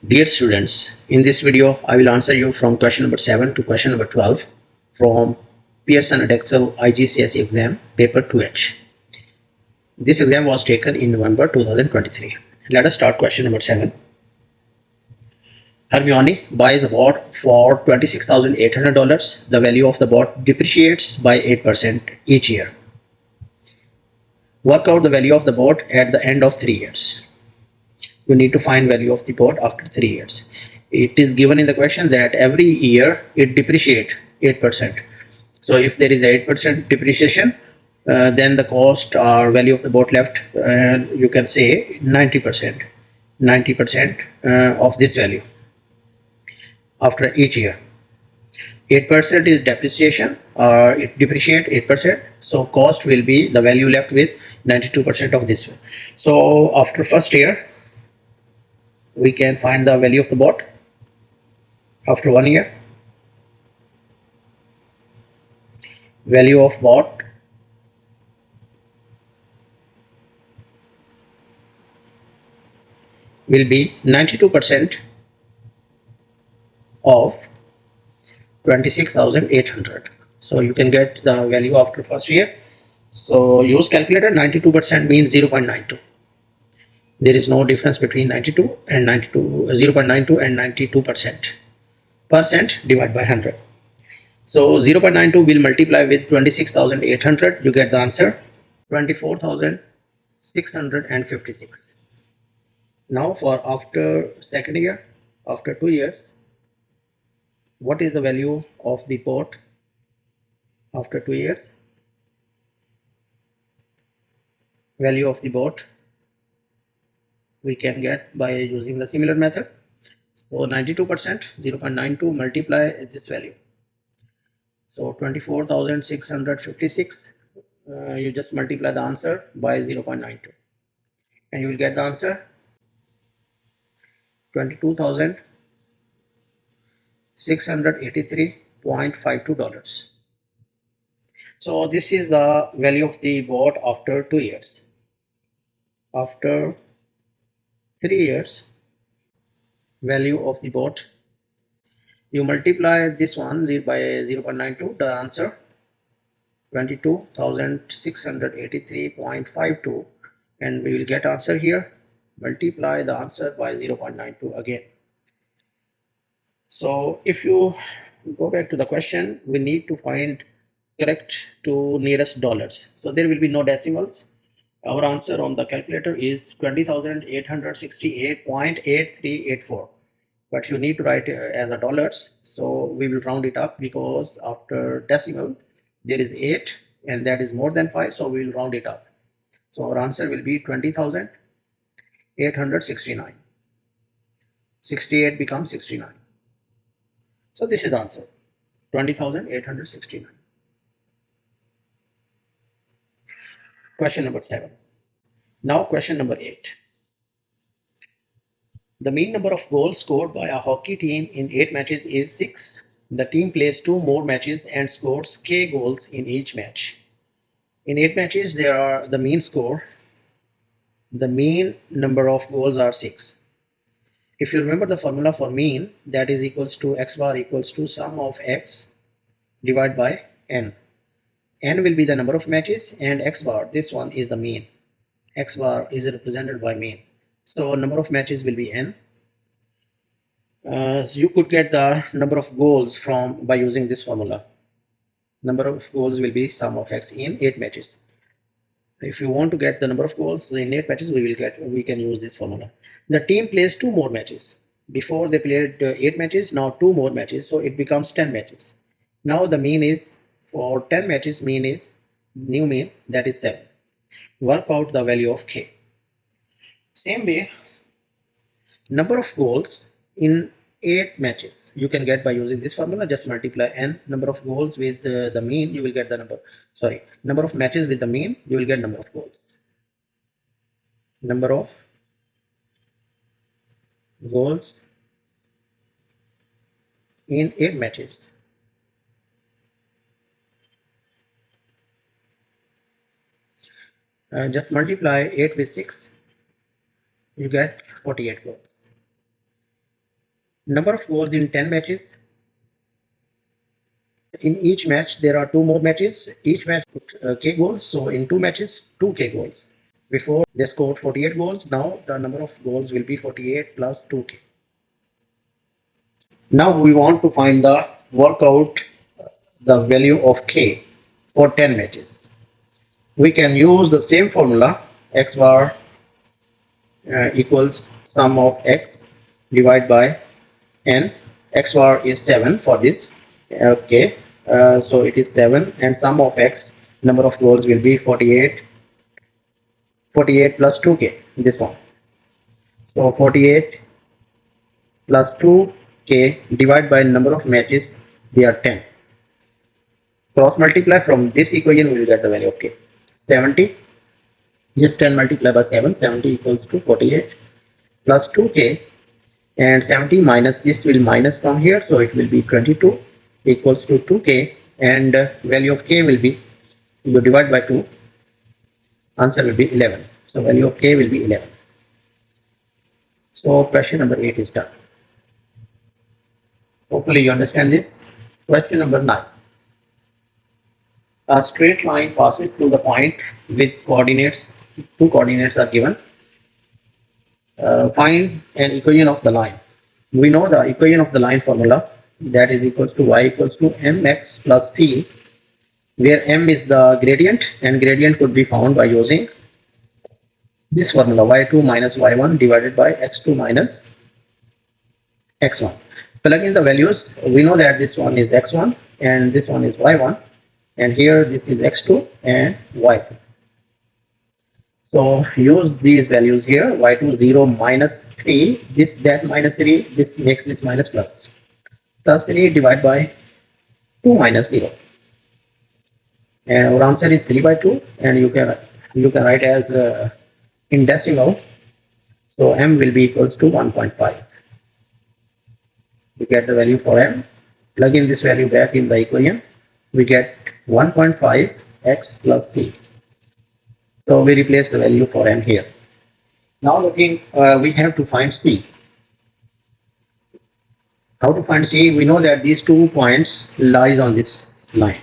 Dear students, in this video I will answer you from question number 7 to question number 12 from Pearson Edexcel IGCSE exam paper 2H. This exam was taken in November 2023. Let us start question number 7. Hermione buys a boat for $26,800. The value of the boat depreciates by 8% each year. Work out the value of the boat at the end of 3 years. You need to find value of the boat after 3 years. It is given in the question that every year it depreciates 8%. So if there is 8% depreciation, then the cost or value of the boat left, you can say 90%. 90% of this value after each year. 8% is depreciation, or it depreciates 8%. So cost will be the value left with 92% of this. So after first year, we can find the value of the boat after 1 year. Value of boat will be 92% of 26,800. So you can get the value after first year. So use calculator. 92% means 0.92. There is no difference between 92 and 0.92 and 92%. Percent divided by 100. So 0.92 will multiply with 26,800. You get the answer 24,656. Now for after second year, after 2 years, what is the value of the boat after 2 years? Value of the boat we can get by using the similar method. So 92%, 0.92 multiply this value. So 24,656. You just multiply the answer by 0.92 and you will get the answer $22,683.52. So this is the value of the boat after 2 years. After 3 years, value of the boat, you multiply this one by 0.92, the answer 22,683.52, and we will get answer here. Multiply the answer by 0.92 again. So if you go back to the question, we need to find correct to nearest dollars. So there will be no decimals. Our answer on the calculator is 20,868.8384. But you need to write as a dollars. So we will round it up because after decimal there is 8 and that is more than 5. So we will round it up. So our answer will be 20,869. 68 becomes 69. So this is the answer, 20,869. Question number 7. Now question number 8. The mean number of goals scored by a hockey team in 8 matches is 6. The team plays 2 more matches and scores k goals in each match. In 8 matches, there are the mean score. The mean number of goals are 6. If you remember the formula for mean, that is equals to x bar equals to sum of x divided by n. N will be the number of matches and x bar, this one is the mean. X bar is represented by mean. So number of matches will be n. You could get the number of goals by using this formula. Number of goals will be sum of x in 8 matches. If you want to get the number of goals in 8 matches, we can use this formula. The team plays 2 more matches. Before they played 8 matches, now 2 more matches, so it becomes 10 matches. Now the mean is, for 10 matches, mean is new mean, that is 7. Work out the value of k. Same way, number of goals in 8 matches you can get by using this formula. Just multiply n number of goals with the mean, you will get the number of matches with the mean, you will get number of goals. Number of goals in 8 matches. Just multiply 8 with 6, you get 48 goals. Number of goals in 10 matches. In each match, there are two more matches. Each match K goals. So in two matches, 2K goals. Before they scored 48 goals. Now the number of goals will be 48 plus 2K. Now we want to find the work out the value of K for 10 matches. We can use the same formula x bar equals sum of x divided by n. X bar is 7 for this. Okay, so it is 7 and sum of x, number of goals will be 48 plus 2k, this one. So 48 plus 2k divided by number of matches, they are 10. Cross multiply from this equation, we will get the value of k. 70, just 10 multiplied by 7, 70 equals to 48 plus 2k, and 70 minus this will minus from here, so it will be 22 equals to 2k, and value of k will be, you divide by 2, answer will be 11. So value of k will be 11. So question number 8 is done. Hopefully you understand this. Question number 9. A straight line passes through the point with coordinates. Two coordinates are given. Find an equation of the line. We know the equation of the line formula, that is equals to y equals to mx plus c, where m is the gradient and gradient could be found by using this formula, y2 minus y1 divided by x2 minus x1. Plug in the values. We know that this one is x1 and this one is y1, and here this is x2 and y2. So use these values here. Y2 0 minus 3, this that minus 3, this makes this minus plus. Plus 3 divided by 2 minus 0. And our answer is 3 by 2, and you can write as in decimal. So m will be equals to 1.5. We get the value for m. Plug in this value back in the equation. We get 1.5 x plus c. So we replace the value for m here. Now the thing, we have to find c. How to find c? We know that these 2 points lies on this line.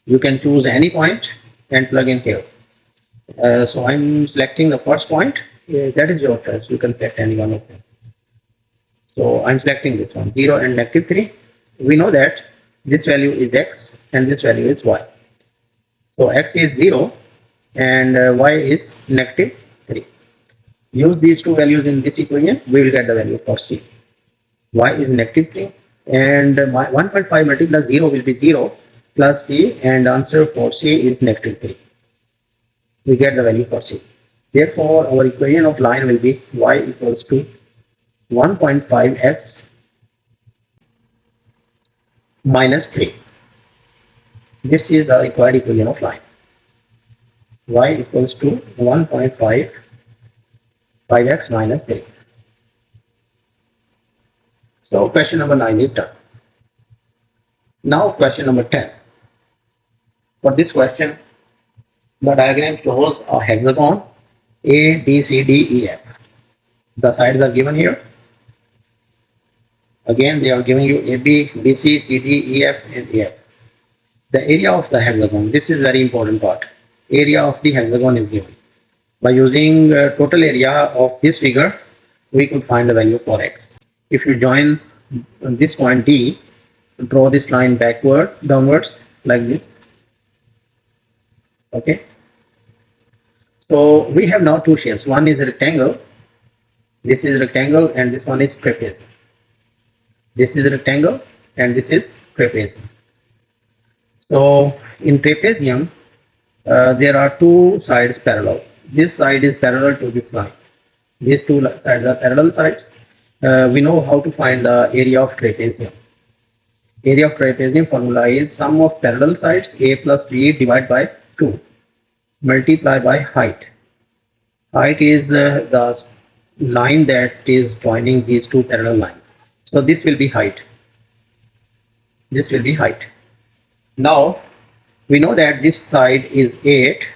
You can choose any point and plug in here. So I'm selecting the first point. That is your choice. You can select any one of them. So I'm selecting this one, 0 and negative 3. We know that this value is x and this value is y. So x is 0 and y is negative 3. Use these two values in this equation, we will get the value for c. Y is negative 3 and 1.5 multiplied 0 will be 0 plus c, and answer for c is negative 3. We get the value for c. Therefore, our equation of line will be y equals to 1.5x minus 3. This is the required equation of line. Y equals to 1.5 5x minus 3. So question number 9 is done. Now question number 10. For this question, the diagram shows a hexagon A, B, C, D, E, F. The sides are given here. Again, they are giving you A, B, B, C, C, D, E, F and A, F. The area of the hexagon, this is very important part. Area of the hexagon is given. By using total area of this figure, we could find the value for x. If you join this point D, draw this line backward, downwards like this. Okay. So we have now two shapes. One is a rectangle. This is rectangle and this one is trapezium. This is rectangle and this is trapezium. So in trapezium, there are two sides parallel. This side is parallel to this line. These two sides are parallel sides. We know how to find the area of trapezium. Area of trapezium formula is sum of parallel sides a plus b divided by 2 multiplied by height. Height is the line that is joining these two parallel lines. So this will be height. This will be height. Now we know that this side is 8.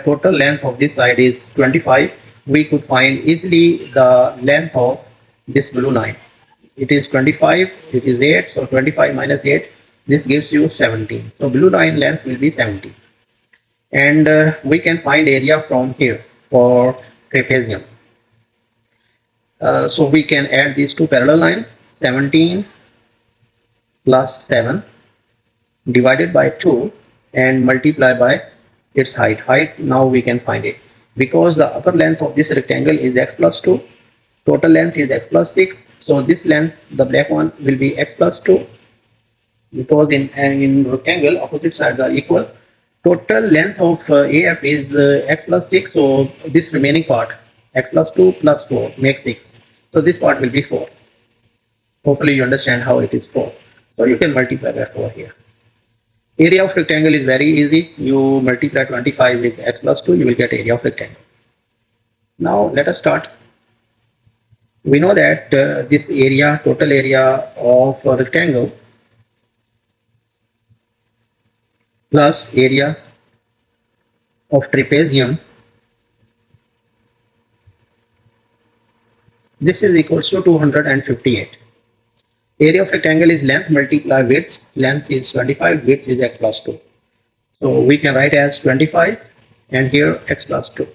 Total length of this side is 25. We could find easily the length of this blue line. It is 25, it is 8, so 25 minus 8, this gives you 17. So blue line length will be 17. And we can find area from here for trapezium. So we can add these two parallel lines, 17 plus 7 divided by 2 and multiply by its height. Now we can find it. Because the upper length of this rectangle is x plus 2, total length is x plus 6. So this length, the black one, will be x plus 2, because in rectangle opposite sides are equal. Total length of AF is x plus 6, so this remaining part, x plus 2 plus 4 makes 6. So this part will be 4. Hopefully you understand how it is 4. So you can multiply by 4 here. Area of rectangle is very easy. You multiply 25 with x plus 2, you will get area of rectangle. Now let us start. We know that this area, total area of a rectangle plus area of trapezium, this is equals to 258. Area of rectangle is length multiply width. Length is 25, width is x plus 2. So we can write as 25 and here x plus 2.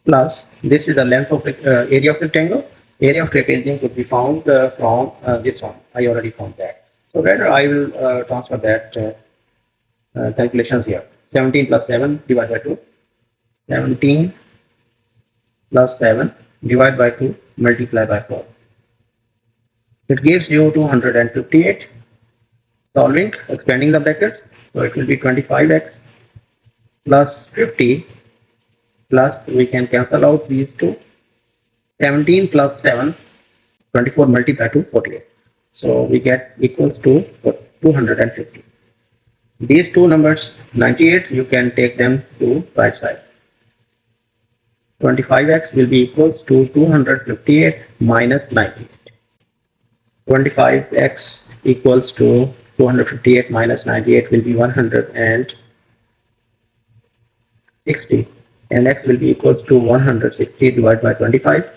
Plus this is the length of area of rectangle. Area of trapezium could be found from this one. I already found that. So rather I will transfer that calculations here. 17 plus 7 divided by 2. 17 plus 7 divided by 2 multiply by 4. It gives you 258. Solving, expanding the brackets. So it will be 25x plus 50 plus we can cancel out these two. 17 plus 7, 24 multiplied to 48. So we get equals to 250. These two numbers 98, you can take them to right side. 25x will be equals to 258 minus 98. 25x equals to 258 minus 98 will be 160, and x will be equals to 160 divided by 25,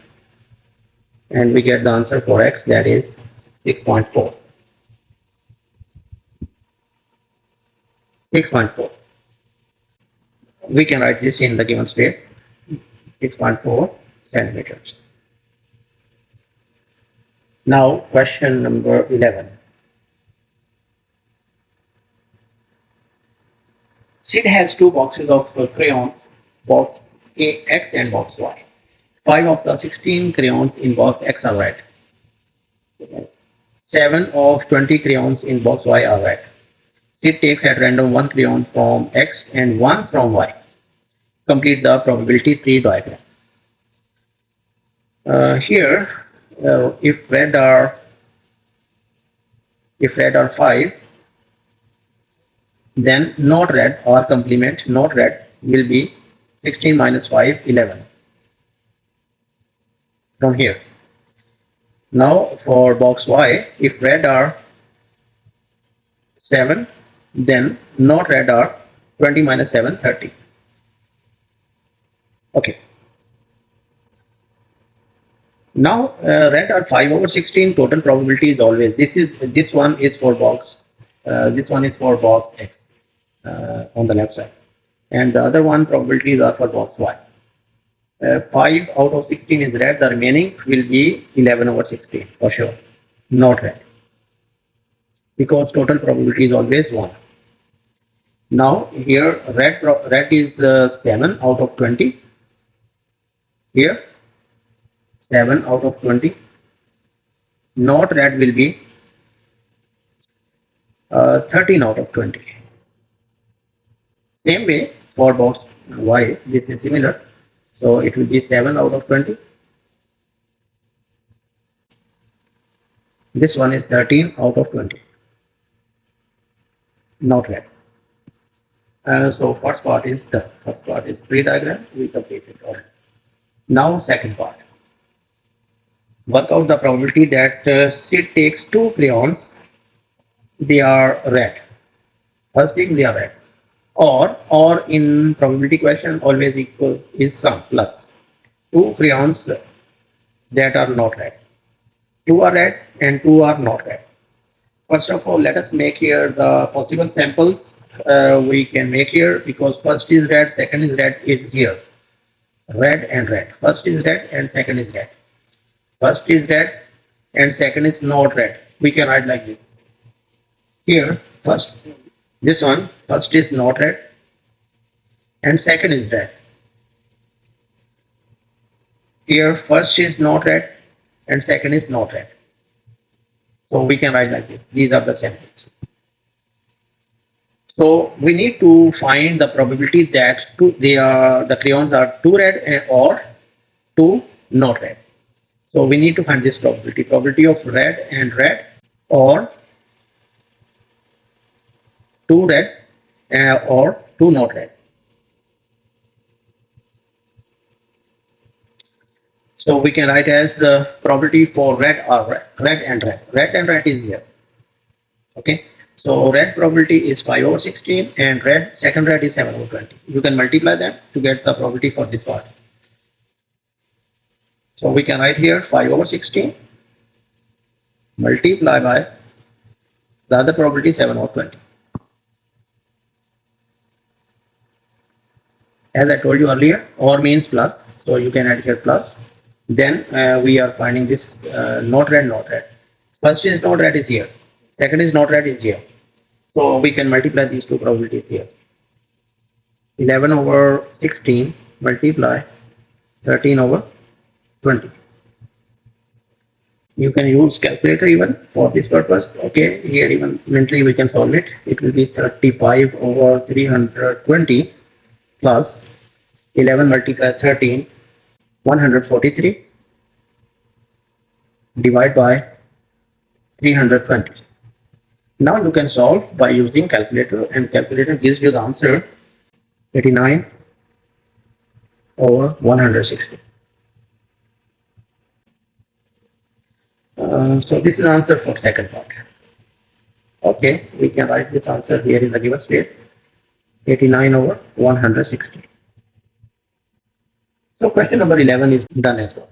and we get the answer for x, that is 6.4. 6.4. We can write this in the given space, 6.4 centimeters. Now question number 11. Sid has two boxes of crayons, box X and box Y. 5 of the 16 crayons in box X are red. 7 of 20 crayons in box Y are red. Sid takes at random 1 crayon from X and 1 from Y. Complete the probability tree diagram. Here, if red are 5, then not red or complement not red will be 16 minus 5, 11 from here. Now for box Y, if red are 7, then not red are 20 minus 7, 30. Okay. Now red are 5 over 16, total probability is always, this one is for box, this one is for box X on the left side, and the other one probabilities are for box Y. 5 out of 16 is red, the remaining will be 11 over 16 for sure, not red, because total probability is always 1. Now here red is 7 out of 20, here 7 out of 20, not red will be 13 out of 20. Same way for box Y, this is similar, so it will be 7 out of 20. This one is 13 out of 20, not red. So first part is done. First part is tree diagram, we completed already. Now second part. Work out the probability that Sid takes 2 crayons, they are red. First thing, they are red. Or in probability question always equal is sum plus. 2 crayons that are not red. 2 are red and 2 are not red. First of all, let us make here the possible samples we can make here, because first is red, second is red is here. Red and red. First is red and second is red. First is red and second is not red. We can write like this. Here, first, this one, first is not red and second is red. Here, first is not red and second is not red. So we can write like this. These are the samples. So we need to find the probability that the crayons are 2 red or 2 not red. So we need to find this probability of red and red, or 2 red or 2 not red. So we can write as probability for red and red. Red and red is here. Okay. So red probability is 5 over 16 and second red is 7 over 20. You can multiply them to get the probability for this part. So we can write here 5 over 16 multiply by the other probability 7 over 20. As I told you earlier, or means plus, so you can add here plus. Then we are finding this not red. First is not red is here, second is not red is here. So we can multiply these two probabilities here. 11 over 16 multiply 13 over 20. You can use calculator even for this purpose. Okay, here even mentally we can solve it. It will be 35 over 320 plus 11 multiply 13, 143, divide by 320. Now you can solve by using calculator, and calculator gives you the answer 89 over 160. So this is the answer for second part. Okay, we can write this answer here in the given space, 89 over 160. So question number 11 is done as well.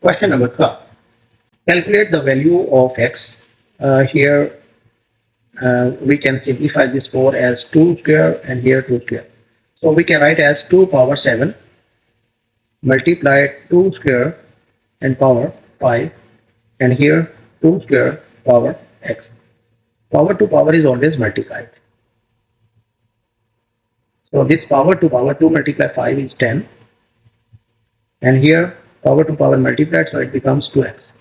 Question number 12. Calculate the value of x. Here we can simplify this 4 as 2 square and here 2 square. So we can write as 2 power 7 multiply 2 square and power 5, and here 2 square power x. Power to power is always multiplied. So this power to power 2 multiply 5 is 10, and here power to power multiplied, so it becomes 2x.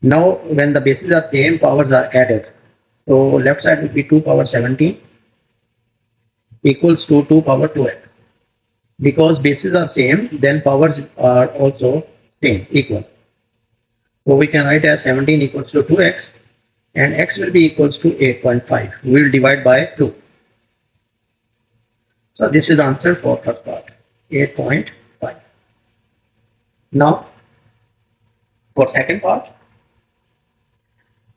Now when the bases are same, powers are added. So left side will be 2 power 17 equals to 2 power 2x. Because bases are same, then powers are also same, equal. So we can write as 17 equals to 2x, and x will be equals to 8.5. We will divide by 2. So this is the answer for first part, 8.5. Now for second part,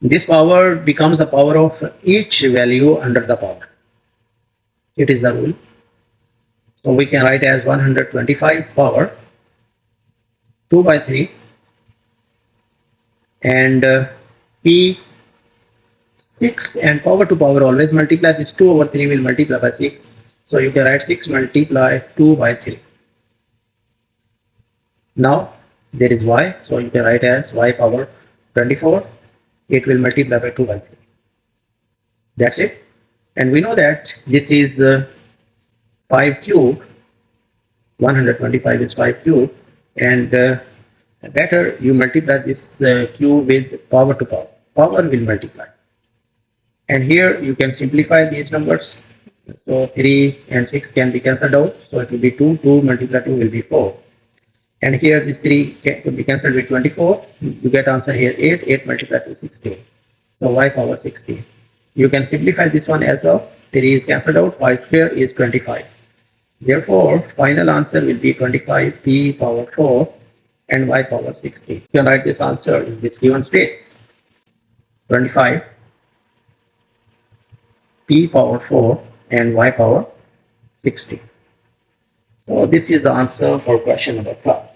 this power becomes the power of each value under the power. It is the rule. So we can write as 125 power 2 by 3, and p 6, and power to power always multiply. This 2 over 3 will multiply by 6. So you can write 6 multiply 2 by 3. Now there is y, so you can write as y power 24. It will multiply by 2 by 3. That's it. And we know that this is 5 cube. 125 is 5 cube, and better you multiply this cube with power to power. Power will multiply. And here you can simplify these numbers. So 3 and 6 can be cancelled out. So it will be 2. 2 multiplied 2 will be 4. And here this 3 can be cancelled with 24. You get answer here 8. 8 multiplied 2 16. So y power 16. You can simplify this one as well. 3 is cancelled out. 5 square is 25. Therefore, final answer will be 25 p power 4 and y power 16. You can write this answer in this given space. 25 p power 4 and y power 16. So this is the answer for question number 12.